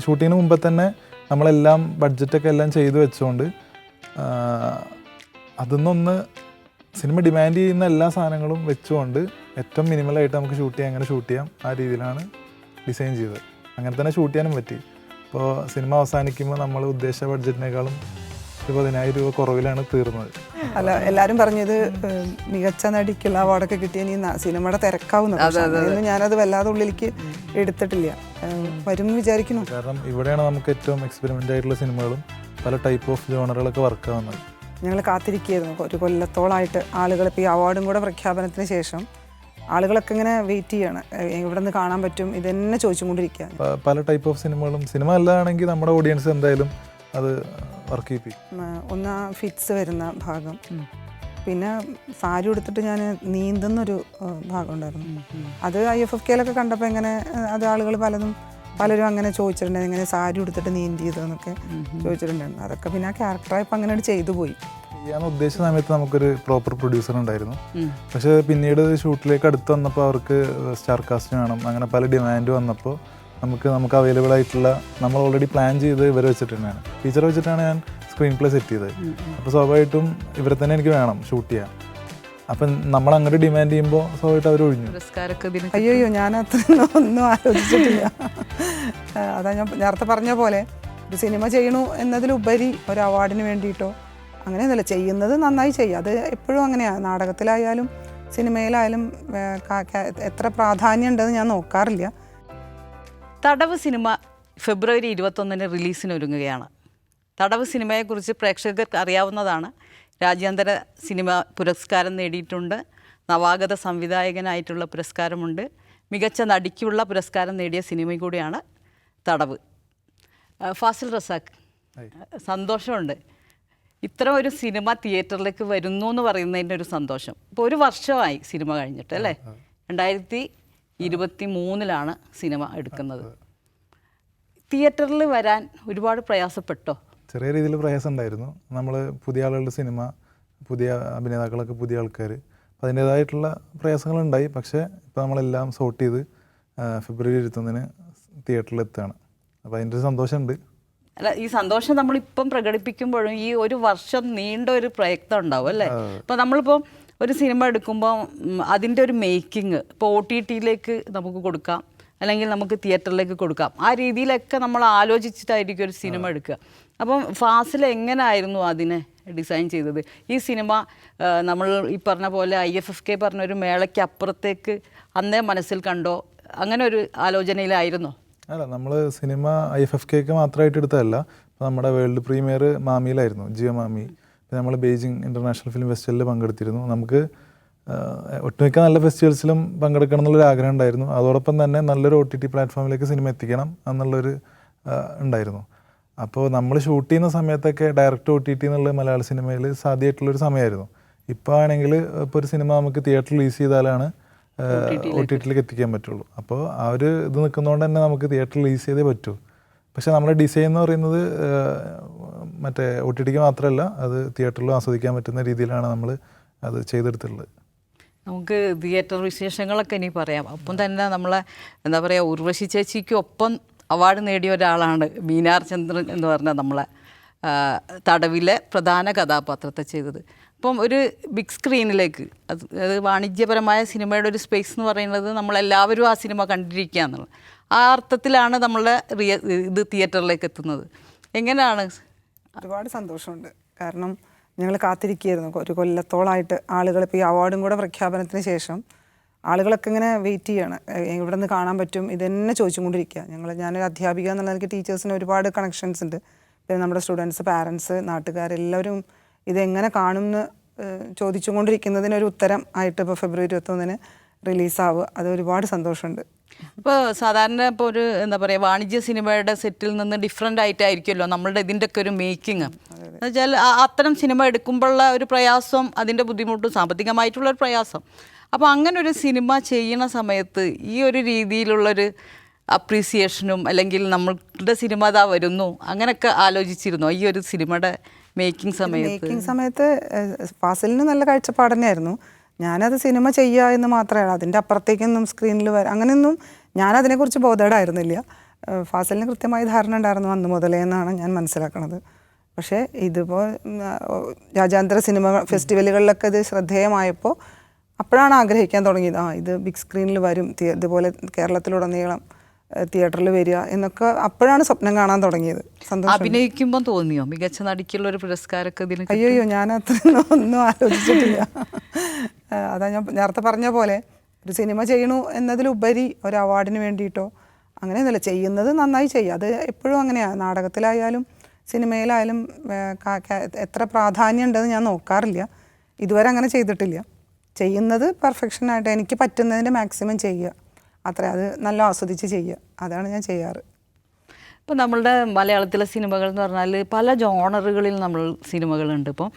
ഷൂട്ടിങ്ങിന് മുമ്പ് തന്നെ നമ്മളെല്ലാം ബഡ്ജറ്റൊക്കെ എല്ലാം ചെയ്തു വെച്ചുകൊണ്ട് അതിന്നൊന്ന് സിനിമ ഡിമാൻഡ് ചെയ്യുന്ന എല്ലാ സാധനങ്ങളും വെച്ചുകൊണ്ട് ഏറ്റവും മിനിമലായിട്ട് നമുക്ക് ഷൂട്ട് ചെയ്യാം, എങ്ങനെ ഷൂട്ട് ചെയ്യാം ആ രീതിയിലാണ് ഡിസൈൻ ചെയ്തത്. അങ്ങനെ തന്നെ ഷൂട്ട് ചെയ്യാനും പറ്റി. ഇപ്പോൾ സിനിമ അവസാനിക്കുമ്പോൾ നമ്മൾ ഉദ്ദേശിച്ച ബഡ്ജറ്റിനേക്കാളും 10,000 രൂപ കുറവിലാണ് തീർന്നത്. അല്ല, എല്ലാവരും പറഞ്ഞത് മികച്ച നടിക്കുള്ള അവാർഡൊക്കെ കിട്ടിയ ഇനി സിനിമയുടെ തിരക്കാവുന്നത്. ഞാനത് വല്ലാതെ ഉള്ളിലേക്ക് എടുത്തിട്ടില്ല, വരും വിചാരിക്കുന്നു. കാരണം ഇവിടെയാണ് നമുക്ക് ഏറ്റവും എക്സ്പെരിമെൻ്റ് ആയിട്ടുള്ള സിനിമകളും പല ടൈപ്പ് ഓഫ് ജോണറുകളൊക്കെ വർക്ക് ആവുന്നത്. ഞങ്ങൾ കാത്തിരിക്കുകയായിരുന്നു ഒരു കൊല്ലത്തോളമായിട്ട്. ആളുകൾ ഇപ്പോൾ ഈ അവാർഡും കൂടെ പ്രഖ്യാപനത്തിന് ശേഷം ആളുകളൊക്കെ ഇങ്ങനെ വെയിറ്റ് ചെയ്യാണ്, ഇവിടെ നിന്ന് കാണാൻ പറ്റും, ഇതെന്നെ ചോദിച്ചുകൊണ്ടിരിക്കുക. പല ടൈപ്പ് ഓഫ് സിനിമകളും സിനിമ അല്ലാണെങ്കിൽ നമ്മുടെ ഓഡിയൻസ് എന്തായാലും അത് വർക്ക് ചെയ്യിപ്പിക്കും. ഒന്ന് ഫിറ്റ്സ് വരുന്ന ഭാഗം, പിന്നെ സാരി ഉടുത്തിട്ട് ഞാൻ നീന്തുന്നൊരു ഭാഗം ഉണ്ടായിരുന്നു. അത് IFFK കണ്ടപ്പോൾ എങ്ങനെ അത് ആളുകൾ പലരും അങ്ങനെ ചോദിച്ചിട്ടുണ്ടായിരുന്നു, എങ്ങനെ സാരി ഉടുത്തിട്ട് നീന്തിയതെന്നൊക്കെ ചോദിച്ചിട്ടുണ്ടായിരുന്നു. അതൊക്കെ പിന്നെ ആ ക്യാരക്ടറായപ്പോൾ അങ്ങനെ ചെയ്തു പോയി. ചെയ്യാൻ ഉദ്ദേശിച്ച സമയത്ത് നമുക്കൊരു പ്രോപ്പർ പ്രൊഡ്യൂസർ ഉണ്ടായിരുന്നു. പക്ഷേ പിന്നീട് ഷൂട്ടിലേക്ക് അടുത്ത് വന്നപ്പോൾ അവർക്ക് സ്റ്റാർ കാസ്റ്റ് വേണം, അങ്ങനെ പല ഡിമാൻഡ് വന്നപ്പോൾ നമുക്ക് അവൈലബിൾ ആയിട്ടുള്ള നമ്മൾ ഓൾറെഡി പ്ലാൻ ചെയ്ത് ഇവരെ വെച്ചിട്ട് തന്നെയാണ്, ടീച്ചറെ വെച്ചിട്ടാണ് ഞാൻ സ്ക്രീൻ പ്ലേ സെറ്റ് ചെയ്തത്. അപ്പോൾ സ്വാഭാവികമായിട്ടും ഇവരെ തന്നെ എനിക്ക് വേണം ഷൂട്ട് ചെയ്യാൻ. അപ്പം നമ്മൾ അങ്ങനെ ഡിമാൻഡ് ചെയ്യുമ്പോൾ സ്വാഭാവികമായിട്ട് അവർ ഒഴിഞ്ഞു. അയ്യോ, ഞാനത്ര ഒന്നും ആലോചിച്ചിട്ടില്ല. അതാ ഞാൻ നേരത്തെ പറഞ്ഞ പോലെ ഒരു സിനിമ ചെയ്യണു എന്നതിലുപരി ഒരു അവാർഡിന് വേണ്ടിയിട്ടോ അങ്ങനെയൊന്നുമില്ല. ചെയ്യുന്നത് നന്നായി ചെയ്യുക, അത് എപ്പോഴും അങ്ങനെയാണ്. നാടകത്തിലായാലും സിനിമയിലായാലും എത്ര പ്രാധാന്യം ഉണ്ടെന്ന് ഞാൻ നോക്കാറില്ല. തടവ് സിനിമ ഫെബ്രുവരി 21 റിലീസിനൊരുങ്ങുകയാണ്. തടവ് സിനിമയെക്കുറിച്ച് പ്രേക്ഷകർക്ക് അറിയാവുന്നതാണ്. രാജ്യാന്തര സിനിമ പുരസ്കാരം നേടിയിട്ടുണ്ട്, നവാഗത സംവിധായകനായിട്ടുള്ള പുരസ്കാരമുണ്ട്, മികച്ച നടിക്കുള്ള പുരസ്കാരം നേടിയ സിനിമയും കൂടിയാണ് തടവ്. ഫാസിൽ റസാഖ്, സന്തോഷമുണ്ട് ഇത്ര ഒരു സിനിമ തിയേറ്ററിലേക്ക് വരുന്നു എന്ന് പറയുന്നതിൻ്റെ ഒരു സന്തോഷം. ഇപ്പോൾ ഒരു വർഷമായി സിനിമ കഴിഞ്ഞിട്ട് അല്ലേ? 2023 സിനിമ എടുക്കുന്നത്. തിയേറ്ററിൽ വരാൻ ഒരുപാട് പ്രയാസപ്പെട്ടോ? ചെറിയ രീതിയിൽ പ്രയാസം ഉണ്ടായിരുന്നു. നമ്മൾ പുതിയ ആളുകളുടെ സിനിമ, പുതിയ അഭിനേതാക്കളൊക്കെ പുതിയ ആൾക്കാർ, അപ്പോൾ അതിൻ്റേതായിട്ടുള്ള പ്രയാസങ്ങളുണ്ടായി. പക്ഷേ ഇപ്പോൾ നമ്മളെല്ലാം സോർട്ട് ചെയ്ത് ഫെബ്രുവരി 21 തിയേറ്ററിൽ എത്തുകയാണ്. അപ്പോൾ അതിൻ്റെ ഒരു സന്തോഷമുണ്ട്. അല്ല, ഈ സന്തോഷം നമ്മളിപ്പം പ്രകടിപ്പിക്കുമ്പോഴും ഈ ഒരു വർഷം നീണ്ട ഒരു പ്രയത്നം ഉണ്ടാവും അല്ലേ? ഇപ്പോൾ നമ്മളിപ്പോൾ ഒരു സിനിമ എടുക്കുമ്പോൾ അതിൻ്റെ ഒരു മേക്കിങ് ഇപ്പോൾ OTTയിലേക്ക് നമുക്ക് കൊടുക്കാം, അല്ലെങ്കിൽ നമുക്ക് തിയേറ്ററിലേക്ക് കൊടുക്കാം. ആ രീതിയിലൊക്കെ നമ്മൾ ആലോചിച്ചിട്ടായിരിക്കും ഒരു സിനിമ എടുക്കുക. അപ്പം ഫാസിൽ എങ്ങനെയായിരുന്നു അതിനെ ഡിസൈൻ ചെയ്തത്? ഈ സിനിമ നമ്മൾ ഈ പറഞ്ഞ പോലെ IFFK പറഞ്ഞൊരു മേളയ്ക്ക് അപ്പുറത്തേക്ക് അന്നേ മനസ്സിൽ കണ്ടോ? അങ്ങനെ ഒരു ആലോചനയിലായിരുന്നോ? അല്ല, നമ്മൾ സിനിമ IFFK മാത്രമായിട്ട് എടുത്തതല്ല. ഇപ്പോൾ നമ്മുടെ വേൾഡ് പ്രീമിയർ മാമിയിലായിരുന്നു, ജിയോ മാമി. നമ്മൾ ബെയ്ജിങ് ഇൻ്റർനാഷണൽ ഫിലിം ഫെസ്റ്റിവലിൽ പങ്കെടുത്തിരുന്നു. നമുക്ക് ഒട്ടുമിക്ക നല്ല ഫെസ്റ്റിവൽസിലും പങ്കെടുക്കണം എന്നുള്ളൊരു ആഗ്രഹം ഉണ്ടായിരുന്നു. അതോടൊപ്പം തന്നെ നല്ലൊരു OTT പ്ലാറ്റ്ഫോമിലേക്ക് സിനിമ എത്തിക്കണം എന്നുള്ളൊരു ഉണ്ടായിരുന്നു. അപ്പോൾ നമ്മൾ ഷൂട്ട് ചെയ്യുന്ന സമയത്തൊക്കെ ഡയറക്റ്റ് OTT എന്നുള്ള മലയാള സിനിമയിൽ സാധ്യമായിട്ടുള്ളൊരു സമയമായിരുന്നു. ഇപ്പോൾ ആണെങ്കിൽ ഇപ്പോൾ ഒരു സിനിമ നമുക്ക് തിയേറ്റർ റിലീസ് ചെയ്താലാണ് OTTയിലേക്ക് എത്തിക്കാൻ പറ്റുള്ളൂ. അപ്പോൾ ആ ഒരു ഇത് നിൽക്കുന്നതുകൊണ്ട് തന്നെ നമുക്ക് തിയേറ്റർ റിലീസ് ചെയ്തേ പറ്റൂ. പക്ഷേ നമ്മുടെ ഡിസൈൻ എന്ന് പറയുന്നത് മറ്റേ OTTക്ക് മാത്രമല്ല, അത് തിയേറ്ററിലും ആസ്വദിക്കാൻ പറ്റുന്ന രീതിയിലാണ് നമ്മൾ അത് ചെയ്തെടുത്തിട്ടുള്ളത്. നമുക്ക് തിയേറ്റർ വിശേഷങ്ങളൊക്കെ ഇനി പറയാം. ഒപ്പം തന്നെ നമ്മളെ എന്താ പറയുക, ഉർവശി ചേച്ചിക്കൊപ്പം അവാർഡ് നേടിയ ഒരാളാണ് മീനാർ ചന്ദ്രൻ എന്ന് പറഞ്ഞാൽ നമ്മളെ തടവിലെ പ്രധാന കഥാപാത്രത്തെ ചെയ്തത്. അപ്പം ഒരു ബിഗ് സ്ക്രീനിലേക്ക് അത് വാണിജ്യപരമായ സിനിമയുടെ ഒരു സ്പേസ് എന്ന് പറയുന്നത് നമ്മളെല്ലാവരും ആ സിനിമ കണ്ടിരിക്കുക എന്നുള്ളത്. ആ അർത്ഥത്തിലാണ് നമ്മളെ ഇത് തിയേറ്ററിലേക്ക് എത്തുന്നത്. എങ്ങനെയാണ്? ഒരുപാട് സന്തോഷമുണ്ട്. കാരണം ഞങ്ങൾ കാത്തിരിക്കുകയായിരുന്നു ഒരു കൊല്ലത്തോളമായിട്ട്. ആളുകൾ ഇപ്പോൾ ഈ അവാർഡും കൂടെ പ്രഖ്യാപനത്തിന് ശേഷം ആളുകളൊക്കെ ഇങ്ങനെ വെയിറ്റ് ചെയ്യാണ്, ഇവിടെ നിന്ന് കാണാൻ പറ്റും, ഇതെന്നെ ചോദിച്ചുകൊണ്ടിരിക്കുക. ഞാനൊരു അധ്യാപിക എന്നുള്ള എനിക്ക് ടീച്ചേഴ്സിന് ഒരുപാട് കണക്ഷൻസ് ഉണ്ട്. പിന്നെ നമ്മുടെ സ്റ്റുഡൻസ്, പാരൻസ്, നാട്ടുകാരെല്ലാവരും ഇതെങ്ങനെ കാണുമെന്ന് ചോദിച്ചുകൊണ്ടിരിക്കുന്നതിനൊരു ഉത്തരം ആയിട്ട് ഇപ്പോൾ ഫെബ്രുവരി 21 റിലീസാവുക. അത് ഒരുപാട് സന്തോഷമുണ്ട്. ഇപ്പോൾ സാധാരണ ഇപ്പോൾ ഒരു എന്താ പറയുക, വാണിജ്യ സിനിമയുടെ സെറ്റിൽ നിന്ന് ഡിഫറെൻ്റ് ആയിട്ടായിരിക്കുമല്ലോ നമ്മളുടെ ഇതിൻ്റെയൊക്കെ ഒരു മേക്കിങ്. എന്ന് വെച്ചാൽ അത്തരം സിനിമ എടുക്കുമ്പോഴുള്ള ഒരു പ്രയാസം, അതിൻ്റെ ബുദ്ധിമുട്ടും സാമ്പത്തികമായിട്ടുള്ളൊരു പ്രയാസം. അപ്പോൾ അങ്ങനെ ഒരു സിനിമ ചെയ്യുന്ന സമയത്ത് ഈ ഒരു രീതിയിലുള്ളൊരു അപ്രീസിയേഷനും അല്ലെങ്കിൽ നമ്മളുടെ സിനിമ അതാ വരുന്നു അങ്ങനെയൊക്കെ ആലോചിച്ചിരുന്നോ ഈ ഒരു സിനിമയുടെ മേക്കിംഗ് സമയത്ത്? ഫാസിലിന് നല്ല കാഴ്ചപ്പാട് തന്നെയായിരുന്നു. ഞാനത് സിനിമ ചെയ്യുക എന്ന് മാത്രമേ, അതിൻ്റെ അപ്പുറത്തേക്കൊന്നും സ്ക്രീനിൽ അങ്ങനെയൊന്നും ഞാനതിനെക്കുറിച്ച് ബോധേഡായിരുന്നില്ല. ഫാസിലിന് കൃത്യമായി ധാരണ ഉണ്ടായിരുന്നു അന്ന് മുതലേ എന്നാണ് ഞാൻ മനസ്സിലാക്കുന്നത്. പക്ഷേ ഇതിപ്പോൾ രാജ്യാന്തര സിനിമ ഫെസ്റ്റിവലുകളിലൊക്കെ ഇത് ശ്രദ്ധേയമായപ്പോൾ അപ്പോഴാണ് ആഗ്രഹിക്കാൻ തുടങ്ങിയത്, ഇത് ബിഗ് സ്ക്രീനിൽ വരും, ഇതുപോലെ കേരളത്തിലുടനീളം തിയേറ്ററിൽ വരിക എന്നൊക്കെ അപ്പോഴാണ് സ്വപ്നം കാണാൻ തുടങ്ങിയത്. സന്തോഷം. അഭിനയിക്കുമ്പോൾ തോന്നിയോ മികച്ച നടിക്കുള്ള ഒരു പുരസ്കാരമൊക്കെ ഇതിന്? അയ്യോ, ഞാൻ അത്രയൊന്നും ഒന്നും ആലോചിച്ചിട്ടില്ല. അതാ ഞാൻ നേരത്തെ പറഞ്ഞ പോലെ ഒരു സിനിമ ചെയ്യണു എന്നതിലുപരി ഒരു അവാർഡിന് വേണ്ടിയിട്ടോ അങ്ങനെയൊന്നുമില്ല. ചെയ്യുന്നത് നന്നായി ചെയ്യുക, അത് എപ്പോഴും അങ്ങനെയാണ്. നാടകത്തിലായാലും സിനിമയിലായാലും എത്ര പ്രാധാന്യം ഉണ്ടെന്ന് ഞാൻ നോക്കാറില്ല. ഇതുവരെ അങ്ങനെ ചെയ്തിട്ടില്ല. ചെയ്യുന്നത് പെർഫെക്ഷനായിട്ട് എനിക്ക് പറ്റുന്നതിൻ്റെ മാക്സിമം ചെയ്യുക, അത്ര, അത് നല്ല ആസ്വദിച്ച് ചെയ്യുക, അതാണ് ഞാൻ ചെയ്യാറ്. ഇപ്പോൾ നമ്മളുടെ മലയാളത്തിലെ സിനിമകൾ എന്ന് പറഞ്ഞാൽ പല ജോണറുകളിൽ നമ്മൾ സിനിമകളുണ്ട്. ഇപ്പോൾ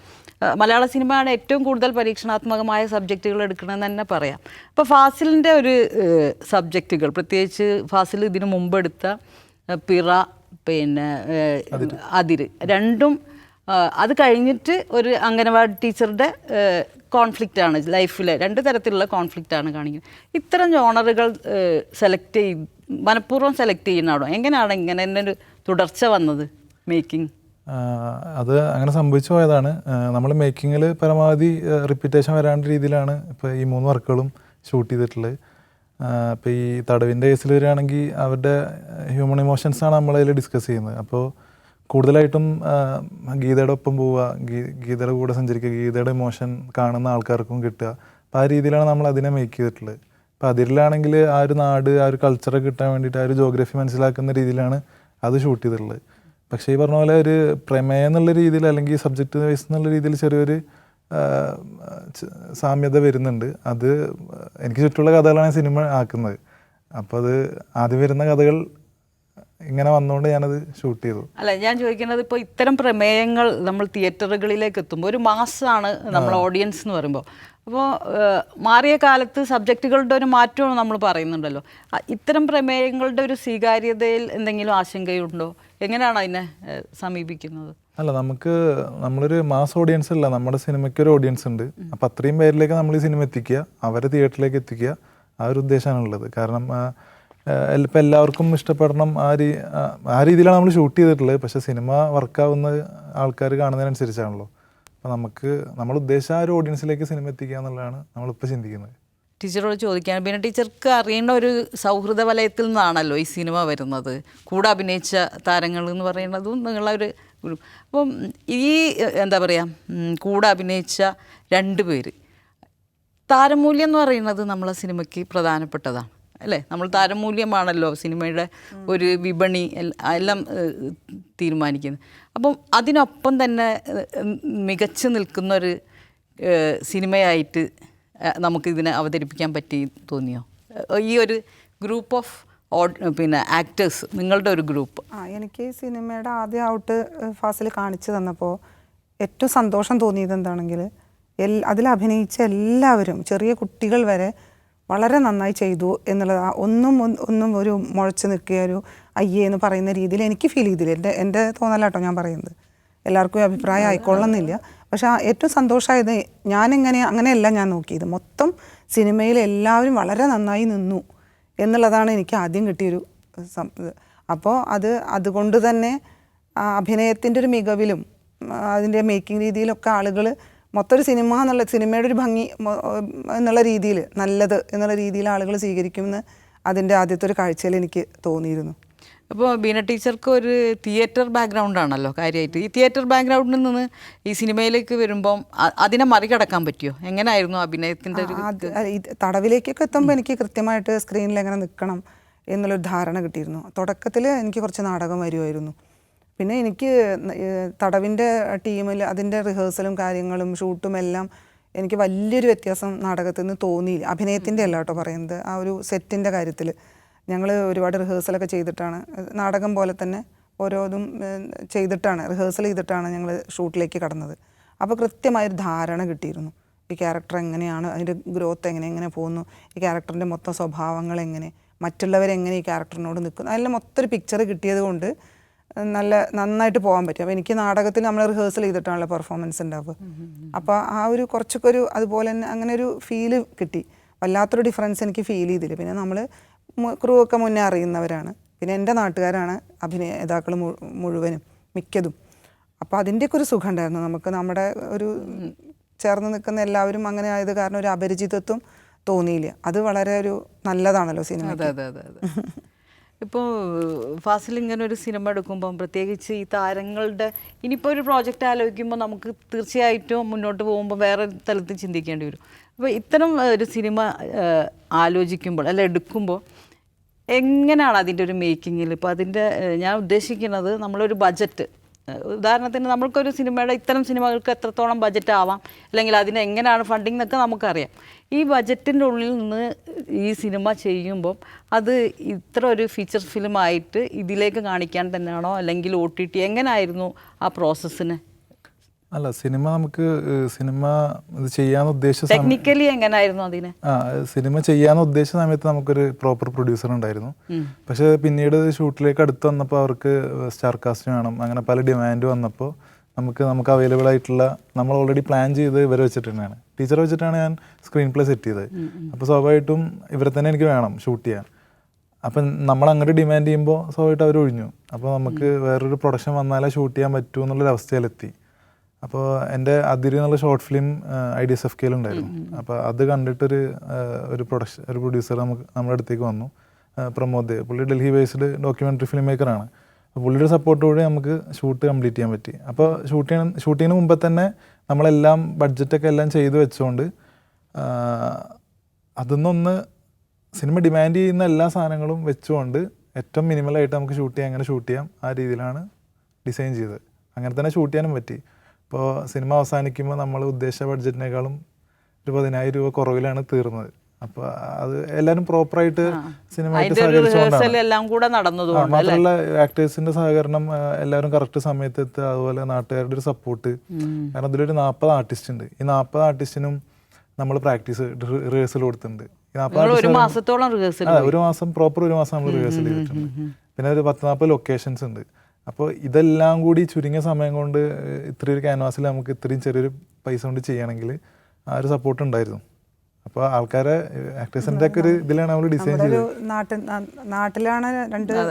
മലയാള സിനിമയാണ് ഏറ്റവും കൂടുതൽ പരീക്ഷണാത്മകമായ സബ്ജക്റ്റുകൾ എടുക്കണമെന്ന് തന്നെ പറയാം. അപ്പോൾ ഫാസിലിൻ്റെ ഒരു സബ്ജക്റ്റുകൾ, പ്രത്യേകിച്ച് ഫാസിൽ ഇതിനു മുമ്പ് എടുത്ത പിറ, പിന്നെ അതിര്, രണ്ടും അത് കഴിഞ്ഞിട്ട് ഒരു അംഗനവാടി ടീച്ചറുടെ കോൺഫ്ലിക്റ്റാണ് ലൈഫിലെ, രണ്ട് തരത്തിലുള്ള കോൺഫ്ലിക്റ്റാണ് കാണിക്കുന്നത്. ഇത്തരം ജോണറുകൾ സെലക്ട് മനഃപൂർവ്വം സെലക്ട് ചെയ്യുന്നതാണോ? എങ്ങനെയാണ് ഇങ്ങനെ തന്നെ ഒരു തുടർച്ച വന്നത് മേക്കിംഗ്? അത് അങ്ങനെ സംഭവിച്ചു പോയതാണ്. നമ്മൾ മേക്കിങ്ങിൽ പരമാവധി റിപ്പീറ്റേഷൻ വരാണ്ട രീതിയിലാണ് ഇപ്പോൾ ഈ 3 വർക്കുകളും ഷൂട്ട് ചെയ്തിട്ടുള്ളത്. ഇപ്പോൾ ഈ തടവിൻ്റെ കേസിൽ വരികയാണെങ്കിൽ അവരുടെ ഹ്യൂമൺ ഇമോഷൻസാണ് നമ്മളതിൽ ഡിസ്കസ് ചെയ്യുന്നത്. അപ്പോൾ കൂടുതലായിട്ടും ഗീതയുടെ ഒപ്പം പോവുക, ഗീതയുടെ കൂടെ സഞ്ചരിക്കുക, ഗീതയുടെ ഇമോഷൻ കാണുന്ന ആൾക്കാർക്കും കിട്ടുക. അപ്പോൾ ആ രീതിയിലാണ് നമ്മൾ അതിനെ മേക്ക് ചെയ്തിട്ടുള്ളത്. അപ്പോൾ അതിലാണെങ്കിൽ ആ ഒരു നാട്, ആ ഒരു കൾച്ചറൊക്കെ കിട്ടാൻ വേണ്ടിയിട്ട്, ആ ഒരു ജോഗ്രഫി മനസ്സിലാക്കുന്ന രീതിയിലാണ് അത് ഷൂട്ട് ചെയ്തിട്ടുള്ളത്. പക്ഷേ ഈ പറഞ്ഞ പോലെ ഒരു പ്രമേയം എന്നുള്ള രീതിയിൽ അല്ലെങ്കിൽ സബ്ജക്റ്റ് വൈസ് എന്നുള്ള രീതിയിൽ ചെറിയൊരു സാമ്യത വരുന്നുണ്ട്. അത് എനിക്ക് ചുറ്റുമുള്ള കഥകളാണ് സിനിമ ആക്കുന്നത്. അപ്പോൾ അത് ആദ്യം വരുന്ന കഥകൾ ഇങ്ങനെ വന്നുകൊണ്ട് ഞാനത് ഷൂട്ട് ചെയ്തു. അല്ല, ഞാൻ ചോദിക്കുന്നത് ഇപ്പോൾ ഇത്തരം പ്രമേയങ്ങൾ നമ്മൾ തിയേറ്ററുകളിലേക്ക് എത്തുമ്പോൾ ഒരു മാസാണ് നമ്മൾ ഓഡിയൻസ് എന്ന് പറയുമ്പോൾ. അപ്പോൾ മാറിയ കാലത്ത് സബ്ജക്റ്റുകളുടെ ഒരു മാറ്റവും നമ്മൾ പറയുന്നുണ്ടല്ലോ. ഇത്തരം പ്രമേയങ്ങളുടെ ഒരു സ്വീകാര്യതയിൽ എന്തെങ്കിലും ആശങ്കയുണ്ടോ? എങ്ങനെയാണ് അതിനെ സമീപിക്കുന്നത്? അല്ല, നമ്മളൊരു മാസ് ഓഡിയൻസ് അല്ല, നമ്മുടെ സിനിമയ്ക്ക് ഒരു ഓഡിയൻസ് ഉണ്ട്. അപ്പം അത്രയും പേരിലേക്ക് നമ്മൾ ഈ സിനിമ എത്തിക്കുക, അവരെ തിയേറ്ററിലേക്ക് എത്തിക്കുക, ആ ഒരു ഉദ്ദേശമാണുള്ളത്. കാരണം ഇപ്പം എല്ലാവർക്കും ഇഷ്ടപ്പെടണം, ആ രീതിയിലാണ് നമ്മൾ ഷൂട്ട് ചെയ്തിട്ടുള്ളത്. പക്ഷേ സിനിമ വർക്കാവുന്ന ആൾക്കാർ കാണുന്നതിനനുസരിച്ചാണല്ലോ. അപ്പോൾ നമ്മൾ ഉദ്ദേശിച്ച ആ ഒരു ഓഡിയൻസിലേക്ക് സിനിമ എത്തിക്കുക എന്നുള്ളതാണ് നമ്മളിപ്പോൾ ചിന്തിക്കുന്നത്. ടീച്ചറോട് ചോദിക്കാൻ, പിന്നെ ടീച്ചർക്ക് അറിയേണ്ട ഒരു സൗഹൃദ വലയത്തിൽ നിന്നാണല്ലോ ഈ സിനിമ വരുന്നത്. കൂടെ അഭിനയിച്ച താരങ്ങൾ എന്ന് പറയുന്നതും നിങ്ങളൊരു ഗ്രൂപ്പ്. അപ്പം ഈ എന്താ പറയുക, കൂടെ അഭിനയിച്ച 2 പേര്, താരമൂല്യം എന്ന് പറയുന്നത് നമ്മളെ സിനിമയ്ക്ക് പ്രധാനപ്പെട്ടതാണ് അല്ലേ? നമ്മൾ താരമൂല്യമാണല്ലോ സിനിമയുടെ ഒരു വിപണി എല്ലാം തീരുമാനിക്കുന്നത്. അപ്പം അതിനൊപ്പം തന്നെ മികച്ചു നിൽക്കുന്നൊരു സിനിമയായിട്ട് നമുക്കിതിനെ അവതരിപ്പിക്കാൻ പറ്റി തോന്നിയോ? ഈ ഒരു ഗ്രൂപ്പ് ഓഫ് ആക്ടേഴ്സ്, നിങ്ങളുടെ ഒരു ഗ്രൂപ്പ്. എനിക്ക് സിനിമയുടെ ആദ്യ ഔട്ട് ഫാസിൽ കാണിച്ചു തന്നപ്പോൾ ഏറ്റവും സന്തോഷം തോന്നിയത് എന്താണെങ്കിൽ, അതിൽ അഭിനയിച്ച എല്ലാവരും, ചെറിയ കുട്ടികൾ വരെ വളരെ നന്നായി ചെയ്തു എന്നുള്ളത്. ഒന്നും ഒരു മുഴച്ച് നിൽക്കുക, ഒരു അയ്യേ എന്ന് പറയുന്ന രീതിയിൽ എനിക്ക് ഫീൽ ചെയ്തില്ല. എൻ്റെ തോന്നലാട്ടോ ഞാൻ പറയുന്നത്. എല്ലാവർക്കും അഭിപ്രായം ആയിക്കൊള്ളുന്നില്ല. പക്ഷെ ഏറ്റവും സന്തോഷമായത് അങ്ങനെയല്ല ഞാൻ നോക്കിയത്. മൊത്തം സിനിമയിൽ എല്ലാവരും വളരെ നന്നായി നിന്നു എന്നുള്ളതാണ് എനിക്ക് ആദ്യം കിട്ടിയൊരു അപ്പോൾ അതുകൊണ്ട് തന്നെ അഭിനയത്തിൻ്റെ ഒരു മികവിലും അതിൻ്റെ മേക്കിംഗ് രീതിയിലൊക്കെ ആളുകൾ മൊത്തം ഒരു സിനിമയുടെ ഒരു ഭംഗി എന്നുള്ള രീതിയിൽ, നല്ലത് എന്നുള്ള രീതിയിൽ ആളുകൾ സ്വീകരിക്കുമെന്ന് അതിൻ്റെ ആദ്യത്തെ ഒരു കാഴ്ചയിൽ എനിക്ക് തോന്നിയിരുന്നു. അപ്പോൾ ബീന ടീച്ചർക്ക് ഒരു തിയേറ്റർ ബാക്ക്ഗ്രൗണ്ടാണല്ലോ കാര്യമായിട്ട്. ഈ തിയേറ്റർ ബാക്ക്ഗ്രൗണ്ടിൽ നിന്ന് ഈ സിനിമയിലേക്ക് വരുമ്പം അതിനെ മറികടക്കാൻ പറ്റിയോ? എങ്ങനെയായിരുന്നു അഭിനയത്തിൻ്റെ ഒരു തടവിലേക്കൊക്കെ എത്തുമ്പോൾ എനിക്ക് കൃത്യമായിട്ട് സ്ക്രീനിൽ എങ്ങനെ നിൽക്കണം എന്നുള്ളൊരു ധാരണ കിട്ടിയിരുന്നു. തുടക്കത്തിൽ എനിക്ക് കുറച്ച് നാടകം വരുമായിരുന്നു. പിന്നെ എനിക്ക് തടവിൻ്റെ ടീമിൽ അതിൻ്റെ റിഹേഴ്സലും കാര്യങ്ങളും ഷൂട്ടും എല്ലാം എനിക്ക് വലിയൊരു വ്യത്യാസം നാടകത്തിൽ നിന്ന് തോന്നിയില്ല. അഭിനയത്തിൻ്റെ അല്ല കേട്ടോ പറയുന്നത്, ആ ഒരു സെറ്റിൻ്റെ കാര്യത്തിൽ ഞങ്ങൾ ഒരുപാട് റിഹേഴ്സലൊക്കെ ചെയ്തിട്ടാണ്, നാടകം പോലെ തന്നെ ഓരോന്നും ചെയ്തിട്ടാണ്, റിഹേഴ്സൽ ചെയ്തിട്ടാണ് ഞങ്ങൾ ഷൂട്ടിലേക്ക് കടന്നത്. അപ്പോൾ കൃത്യമായൊരു ധാരണ കിട്ടിയിരുന്നു. ഈ ക്യാരക്ടർ എങ്ങനെയാണ്, അതിൻ്റെ ഗ്രോത്ത് എങ്ങനെ പോകുന്നു, ഈ ക്യാരക്ടറിൻ്റെ മൊത്തം സ്വഭാവങ്ങൾ എങ്ങനെ, മറ്റുള്ളവരെങ്ങനെ ഈ ക്യാരക്ടറിനോട് നിൽക്കുന്നു, അതിൻ്റെ മൊത്തം ഒരു പിക്ചർ കിട്ടിയത് കൊണ്ട് നന്നായിട്ട് പോകാൻ പറ്റും. അപ്പോൾ എനിക്ക് നാടകത്തിൽ നമ്മൾ റിഹേഴ്സൽ ചെയ്തിട്ടാണല്ലോ പെർഫോമൻസ് ഉണ്ടാവുക. അപ്പോൾ ആ ഒരു കുറച്ചൊക്കെ ഒരു അതുപോലെ തന്നെ അങ്ങനെ ഒരു ഫീല് കിട്ടി. വല്ലാത്തൊരു ഡിഫറൻസ് എനിക്ക് ഫീൽ ചെയ്തില്ല. പിന്നെ നമ്മൾ ക്രൂ ഒക്കെ മുന്നേ അറിയുന്നവരാണ്. പിന്നെ എൻ്റെ നാട്ടുകാരാണ് അഭിനേതാക്കൾ മുഴുവനും മിക്കതും. അപ്പോൾ അതിൻ്റെയൊക്കെ ഒരു സുഖം ഉണ്ടായിരുന്നു നമുക്ക്. നമ്മുടെ ഒരു ചേർന്ന് നിൽക്കുന്ന എല്ലാവരും അങ്ങനെ ആയത് കാരണം ഒരു അപരിചിതത്വം തോന്നിയില്ല. അത് വളരെ ഒരു നല്ലതാണല്ലോ സിനിമ. അതെ അതെ അതെ അതെ. ഇപ്പോൾ ഫാസിൽ ഇങ്ങനെ ഒരു സിനിമ എടുക്കുമ്പം പ്രത്യേകിച്ച് ഈ താരങ്ങളുടെ ഇനിയിപ്പോൾ ഒരു പ്രോജക്റ്റ് ആലോചിക്കുമ്പോൾ നമുക്ക് തീർച്ചയായിട്ടും മുന്നോട്ട് പോകുമ്പോൾ വേറെ തലത്തിൽ ചിന്തിക്കേണ്ടി വരും. അപ്പോൾ ഇത്തരം ഒരു സിനിമ ആലോചിക്കുമ്പോൾ അല്ല എടുക്കുമ്പോൾ എങ്ങനെയാണ് അതിൻ്റെ ഒരു മേക്കിങ്ങിൽ ഇപ്പോൾ അതിൻ്റെ ഞാൻ ഉദ്ദേശിക്കുന്നത് നമ്മളൊരു ബജറ്റ്, ഉദാഹരണത്തിന് നമ്മൾക്കൊരു സിനിമയുടെ ഇത്തരം സിനിമകൾക്ക് എത്രത്തോളം ബജറ്റ് ആവാം, അല്ലെങ്കിൽ അതിന് എങ്ങനെയാണ് ഫണ്ടിങ് എന്നൊക്കെ നമുക്കറിയാം. ഈ ബജറ്റിൻ്റെ ഉള്ളിൽ നിന്ന് ഈ സിനിമ ചെയ്യുമ്പം അത് ഇത്ര ഒരു ഫീച്ചർ ഫിലിമായിട്ട് ഇതിലേക്ക് കാണിക്കാൻ തന്നെയാണോ, അല്ലെങ്കിൽ OTT എങ്ങനെയായിരുന്നു ആ പ്രോസസ്സിന്? അല്ല, സിനിമ നമുക്ക് സിനിമ ഇത് ചെയ്യാന്ന് ഉദ്ദേശിച്ച ടെക്നിക്കലി എങ്ങനെയായിരുന്നു അതിന്? സിനിമ ചെയ്യാന്ന് ഉദ്ദേശിച്ച സമയത്ത് നമുക്കൊരു പ്രോപ്പർ പ്രൊഡ്യൂസർ ഉണ്ടായിരുന്നു. പക്ഷെ പിന്നീട് ഷൂട്ടിലേക്ക് അടുത്ത് വന്നപ്പോൾ അവർക്ക് സ്റ്റാർ കാസ്റ്റ് വേണം, അങ്ങനെ പല ഡിമാൻഡ് വന്നപ്പോൾ നമുക്ക് അവൈലബിൾ ആയിട്ടുള്ള നമ്മൾ ഓൾറെഡി പ്ലാൻ ചെയ്ത് ഇവരെ വെച്ചിട്ട് തന്നെയാണ്, ടീച്ചറെ വെച്ചിട്ടാണ് ഞാൻ സ്ക്രീൻ പ്ലേ സെറ്റ് ചെയ്തത്. അപ്പോൾ സ്വാഭാവികമായിട്ടും ഇവരെ തന്നെ എനിക്ക് വേണം ഷൂട്ട് ചെയ്യാൻ. അപ്പം നമ്മൾ അങ്ങോട്ട് ഡിമാൻഡ് ചെയ്യുമ്പോൾ സ്വാഭാവികമായിട്ട് അവർ ഒഴിഞ്ഞു. അപ്പോൾ നമുക്ക് വേറൊരു പ്രൊഡക്ഷൻ വന്നാലേ ഷൂട്ട് ചെയ്യാൻ പറ്റൂ എന്നുള്ളൊരു അവസ്ഥയിലെത്തി. അപ്പോൾ എൻ്റെ അതിരി എന്നുള്ള ഷോർട്ട് ഫിലിം IDSFKയിൽ ഉണ്ടായിരുന്നു. അപ്പോൾ അത് കണ്ടിട്ടൊരു ഒരു പ്രൊഡ്യൂസർ നമ്മുടെ അടുത്തേക്ക് വന്നു, പ്രമോദ്. പുള്ളി ഡൽഹി ബേസ്ഡ് ഡോക്യുമെൻ്ററി ഫിലിം മേക്കറാണ്. അപ്പോൾ പുള്ളിയുടെ സപ്പോർട്ടോടെ നമുക്ക് ഷൂട്ട് കംപ്ലീറ്റ് ചെയ്യാൻ പറ്റി. അപ്പോൾ ഷൂട്ടിങ്ങിന് മുമ്പ് തന്നെ നമ്മളെല്ലാം ബഡ്ജറ്റൊക്കെ എല്ലാം ചെയ്തു വെച്ചുകൊണ്ട് അതൊന്നൊന്ന് സിനിമ ഡിമാൻഡ് ചെയ്യുന്ന എല്ലാ സാധനങ്ങളും വെച്ചുകൊണ്ട് ഏറ്റവും മിനിമലായിട്ട് നമുക്ക് ഷൂട്ട് ചെയ്യാം, എങ്ങനെ ഷൂട്ട് ചെയ്യാം ആ രീതിയിലാണ് ഡിസൈൻ ചെയ്തത്. അങ്ങനെ തന്നെ ഷൂട്ട് ചെയ്യാനും പറ്റി. ഇപ്പോൾ സിനിമ അവസാനിക്കുമ്പോൾ നമ്മൾ ഉദ്ദേശിച്ച ബഡ്ജറ്റിനേക്കാളും ഒരു 10,000 രൂപ കുറവിലാണ് തീർന്നത്. അപ്പോൾ അത് എല്ലാവരും പ്രോപ്പറായിട്ട് സിനിമയായിട്ട് സഹകരിച്ചുകൊണ്ടാണ്. മാത്രമല്ല ആക്ടേഴ്സിന്റെ സഹകരണം, എല്ലാവരും കറക്റ്റ് സമയത്ത് എത്തുക, അതുപോലെ നാട്ടുകാരുടെ ഒരു സപ്പോർട്ട്. കാരണം അതിലൊരു 40 ആർട്ടിസ്റ്റ് ഉണ്ട്. ഈ 40 ആർട്ടിസ്റ്റിനും നമ്മൾ പ്രാക്ടീസ് റിഹേഴ്സൽ കൊടുത്തിട്ടുണ്ട്. ഒരു മാസത്തോളം ഒരു മാസം പ്രോപ്പർ ഒരു മാസം നമ്മൾ റിഹേഴ്സൽ ചെയ്തിട്ടുണ്ട്. പിന്നെ ഒരു 10-40 ലൊക്കേഷൻസ് ഉണ്ട്. അപ്പോൾ ഇതെല്ലാം കൂടി ചുരുങ്ങിയ സമയം കൊണ്ട് ഇത്രയും ഒരു ക്യാൻവാസിൽ നമുക്ക് ഇത്രയും ചെറിയൊരു പൈസ കൊണ്ട് ചെയ്യണമെങ്കിൽ ആ ഒരു സപ്പോർട്ട് ഉണ്ടായിരുന്നു. അപ്പോൾ ആൾക്കാരെ ആക്ടേഴ്സിൻ്റെ ഒക്കെ ഒരു ഇതിലാണ് നമ്മൾ ഡിസൈൻ ചെയ്തത്. നാട്ടിലാണ് 2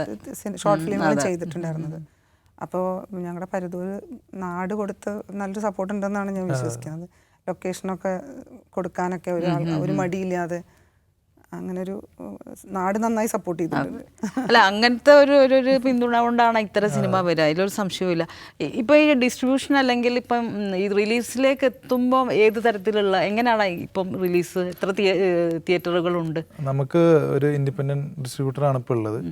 ഷോർട്ട് ഫിലിമുകൾ ചെയ്തിട്ടുണ്ടായിരുന്നത്. അപ്പോൾ ഞങ്ങളുടെ പരിധൂർ നാട് കൊടുത്ത് നല്ലൊരു സപ്പോർട്ട് ഉണ്ടെന്നാണ് ഞാൻ വിശ്വസിക്കുന്നത്. ലൊക്കേഷനൊക്കെ കൊടുക്കാനൊക്കെ ഒരു മടിയില്ലാതെ അങ്ങനെ ഒരു നാട് നന്നായി സപ്പോർട്ട് ചെയ്തിട്ടുണ്ട്. അല്ല, അങ്ങനത്തെ ഒരു പിന്തുണ കൊണ്ടാണ് ഇത്തരം സിനിമ വരിക, അതിലൊരു സംശയവുമില്ല. ഇപ്പം ഈ ഡിസ്ട്രിബ്യൂഷൻ അല്ലെങ്കിൽ ഇപ്പം ഈ റിലീസിലേക്ക് എത്തുമ്പോൾ ഏത് തരത്തിലുള്ള എങ്ങനെയാണ് ഇപ്പം റിലീസ്, എത്ര തിയേറ്ററുകളുണ്ട്? നമുക്ക് ഒരു ഇൻഡിപെൻഡൻറ്റ് ഡിസ്ട്രിബ്യൂട്ടറാണ് ഇപ്പോൾ ഉള്ളത്.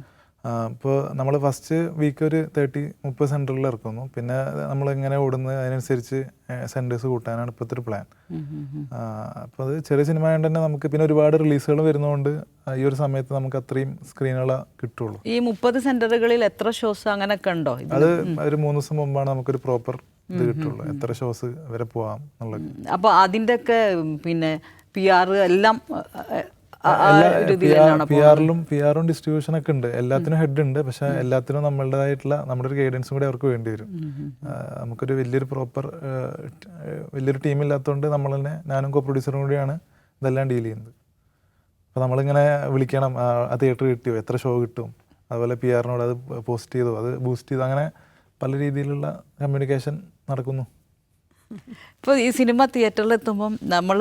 ഇപ്പോൾ നമ്മൾ ഫസ്റ്റ് വീക്ക് ഒരു 30-30 സെൻറ്ററിൽ ഇറക്കുന്നു. പിന്നെ നമ്മൾ എങ്ങനെ ഓടുന്നത് അതിനനുസരിച്ച് സെൻറ്റേഴ്സ് കൂട്ടാനാണ് ഇപ്പോഴത്തെ ഒരു പ്ലാൻ. അപ്പോൾ അത് ചെറിയ സിനിമ ആയതുകൊണ്ട് തന്നെ നമുക്ക് പിന്നെ ഒരുപാട് റിലീസുകൾ വരുന്നതുകൊണ്ട് ഈ ഒരു സമയത്ത് നമുക്ക് അത്രയും സ്ക്രീനുകൾ കിട്ടുള്ളൂ. ഈ 30 സെൻറ്ററുകളിൽ എത്ര ഷോസ് അങ്ങനെയൊക്കെ ഉണ്ടോ? അത് ഒരു 3 ദിവസം മുമ്പാണ് നമുക്കൊരു പ്രോപ്പർ ഇത് കിട്ടുള്ളൂ, എത്ര ഷോസ് വരെ പോവാം എന്നുള്ളത്. അപ്പോൾ അതിൻ്റെ ഒക്കെ പിന്നെ PR എല്ലാം PR-ഉം ഡിസ്ട്രിബ്യൂഷനൊക്കെ ഉണ്ട്. എല്ലാത്തിനും ഹെഡ് ഉണ്ട്. പക്ഷെ എല്ലാത്തിനും നമ്മളുടേതായിട്ടുള്ള നമ്മുടെ ഒരു ഗൈഡൻസും കൂടി അവർക്ക് വേണ്ടി വരും. നമുക്കൊരു വലിയൊരു ടീമില്ലാത്തതുകൊണ്ട് നമ്മൾ തന്നെ, ഞാനും കോ പ്രൊഡ്യൂസറും കൂടിയാണ് ഇതെല്ലാം ഡീൽ ചെയ്യുന്നത്. അപ്പോൾ നമ്മളിങ്ങനെ വിളിക്കണം, ആ തിയേറ്റർ കിട്ടിയോ, എത്ര ഷോ കിട്ടും, അതുപോലെ PR-നോട് അത് പോസ്റ്റ് ചെയ്തോ, അത് ബൂസ്റ്റ് ചെയ്തോ, അങ്ങനെ പല രീതിയിലുള്ള കമ്മ്യൂണിക്കേഷൻ നടക്കുന്നു. ഇപ്പോൾ ഈ സിനിമ തിയേറ്ററിലെത്തുമ്പം നമ്മൾ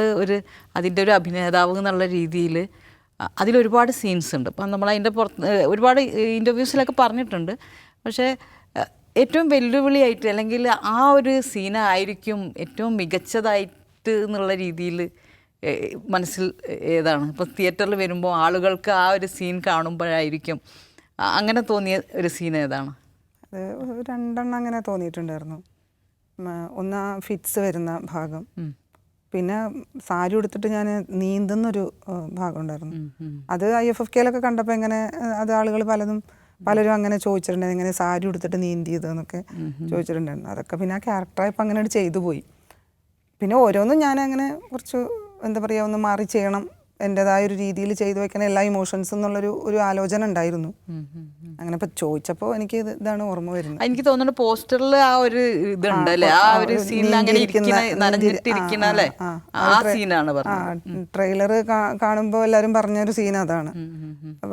അതിൻ്റെ ഒരു അഭിനേതാവ് എന്നുള്ള രീതിയിൽ അതിലൊരുപാട് സീൻസ് ഉണ്ട്. അപ്പം നമ്മൾ അതിൻ്റെ പുറത്ത് ഒരുപാട് ഇൻ്റർവ്യൂസിലൊക്കെ പറഞ്ഞിട്ടുണ്ട്. പക്ഷേ ഏറ്റവും വെല്ലുവിളിയായിട്ട് അല്ലെങ്കിൽ ആ ഒരു സീനായിരിക്കും ഏറ്റവും മികച്ചതായിട്ട് എന്നുള്ള രീതിയിൽ മനസ്സിൽ ഏതാണ്? ഇപ്പോൾ തിയേറ്ററിൽ വരുമ്പോൾ ആളുകൾക്ക് ആ ഒരു സീൻ കാണുമ്പോഴായിരിക്കും അങ്ങനെ തോന്നിയ ഒരു സീൻ ഏതാണ്? അത് 2 അങ്ങനെ തോന്നിയിട്ടുണ്ടായിരുന്നു. ഒന്ന് ഫിറ്റ്സ് വരുന്ന ഭാഗം, പിന്നെ സാരി ഉടുത്തിട്ട് ഞാൻ നീന്തുന്നൊരു ഭാഗം ഉണ്ടായിരുന്നു. അത് IFFKയിലൊക്കെ കണ്ടപ്പോൾ എങ്ങനെ അത് ആളുകൾ പലരും അങ്ങനെ ചോദിച്ചിട്ടുണ്ടായിരുന്നു, എങ്ങനെ സാരി ഉടുത്തിട്ട് നീന്തിയതെന്നൊക്കെ ചോദിച്ചിട്ടുണ്ടായിരുന്നു. അതൊക്കെ പിന്നെ ആ ക്യാരക്ടറായപ്പോൾ അങ്ങനെ ചെയ്തു പോയി. പിന്നെ ഓരോന്നും ഞാൻ അങ്ങനെ കുറച്ച് എന്താ പറയുക ഒന്ന് മാറി ചെയ്യണം എൻ്റെതായ ഒരു രീതിയിൽ ചെയ്തു വെക്കണ എല്ലാ ഇമോഷൻസും ഒരു ആലോചന ഉണ്ടായിരുന്നു. അങ്ങനെ ഇപ്പൊ ചോദിച്ചപ്പോൾ എനിക്ക് ഇതാണ് ഓർമ്മ വരുന്നത്. എനിക്ക് തോന്നുന്നു പോസ്റ്ററിൽ ആ ഒരു ഇതുണ്ട് അല്ലേ, ആ ഒരു സീനിൽ അങ്ങനെ നനഞ്ഞിട്ടിരിക്കുന്ന അല്ലേ, ആ സീനാണ് പറഞ്ഞത്. ട്രെയിലർ കാണുമ്പോൾ എല്ലാവരും പറഞ്ഞൊരു സീൻ അതാണ്.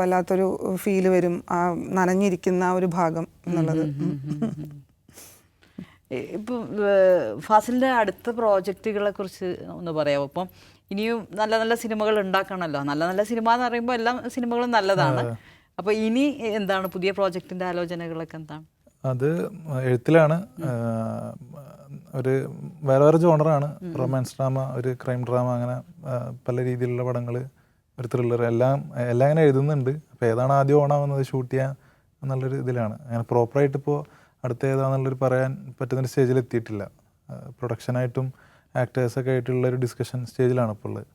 വല്ലാത്തൊരു ഫീല് വരും ആ നനഞ്ഞിരിക്കുന്ന ആ ഒരു ഭാഗം എന്നുള്ളത്. ഇപ്പം ഫാസിലിൻ്റെ അടുത്ത പ്രോജക്റ്റുകളെ കുറിച്ച് ഒന്ന് പറയാമോ? ഇപ്പം ഇനിയും നല്ല നല്ല സിനിമകൾ ഉണ്ടാക്കണമല്ലോ. നല്ല നല്ല സിനിമ എന്ന് പറയുമ്പോൾ എല്ലാ സിനിമകളും നല്ലതാണ്. അപ്പോൾ ഇനി എന്താണ് പുതിയ പ്രോജക്റ്റിൻ്റെ ആലോചനകളൊക്കെ എന്താണ്? അത് എഴുത്തിലാണ്. ഒരു വേറെ ജോണറാണ്. റൊമാൻസ് ഡ്രാമ, ഒരു ക്രൈം ഡ്രാമ, അങ്ങനെ പല രീതിയിലുള്ള പടങ്ങൾ, ഒരു ത്രില്ലർ, എല്ലാം അങ്ങനെ എഴുതുന്നുണ്ട്. അപ്പോൾ ഏതാണ് ആദ്യം ഓണാവുന്നത് ഷൂട്ട് ചെയ്യാൻ എന്നുള്ളൊരു ഇതിലാണ്. അങ്ങനെ പ്രോപ്പറായിട്ട് ഇപ്പോൾ അടുത്ത ഏതാണെന്നുള്ളൊരു പറയാൻ പറ്റുന്നൊരു സ്റ്റേജിൽ എത്തിയിട്ടില്ല. പ്രൊഡക്ഷനായിട്ടും ആക്ടേഴ്സൊക്കെ ആയിട്ടുള്ള ഒരു ഡിസ്കഷൻ സ്റ്റേജിലാണ് ഇപ്പോൾ ഉള്ളത്.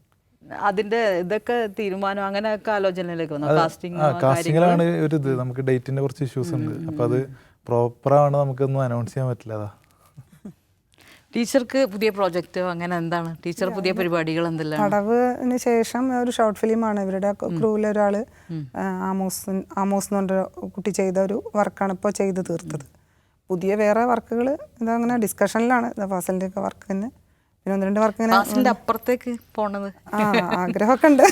അതിൻ്റെ ഇതൊക്കെ തീരുമാനം അങ്ങനെയൊക്കെ ആലോചനയിലേക്ക് വന്നു. കാസ്റ്റിങ്ങിലാണ് ഒരു ഇത്, നമുക്ക് ഡേറ്റിൻ്റെ കുറച്ച് ഇഷ്യൂസ് ഉണ്ട്. അപ്പോൾ അത് പ്രോപ്പറാണ്, നമുക്കൊന്നും അനൗൺസ് ചെയ്യാൻ പറ്റില്ല. അതാ ടീച്ചർക്ക് പുതിയ പ്രോജക്റ്റോ അങ്ങനെ എന്താണ്? ടീച്ചർ പുതിയ പരിപാടികൾ എന്തെല്ലാം? പടവിന് ശേഷം ഒരു ഷോർട്ട് ഫിലിമാണ് ഇവരുടെ ക്രൂവിലെ ഒരാൾ ആമോസ് എന്ന് പറഞ്ഞൊരു കുട്ടി ചെയ്ത ഒരു വർക്കാണ് ഇപ്പോൾ ചെയ്ത് തീർത്തത്. പുതിയ വേറെ വർക്കുകൾ ഇതങ്ങനെ ഡിസ്കഷനിലാണ്. ഫാസിലിൻ്റെ ഒക്കെ വർക്ക് തന്നെ, പിന്നെ 1-2 വർക്ക് ഇങ്ങനെ അപ്പുറത്തേക്ക് പോണത് ആഗ്രഹമൊക്കെ ഉണ്ട്.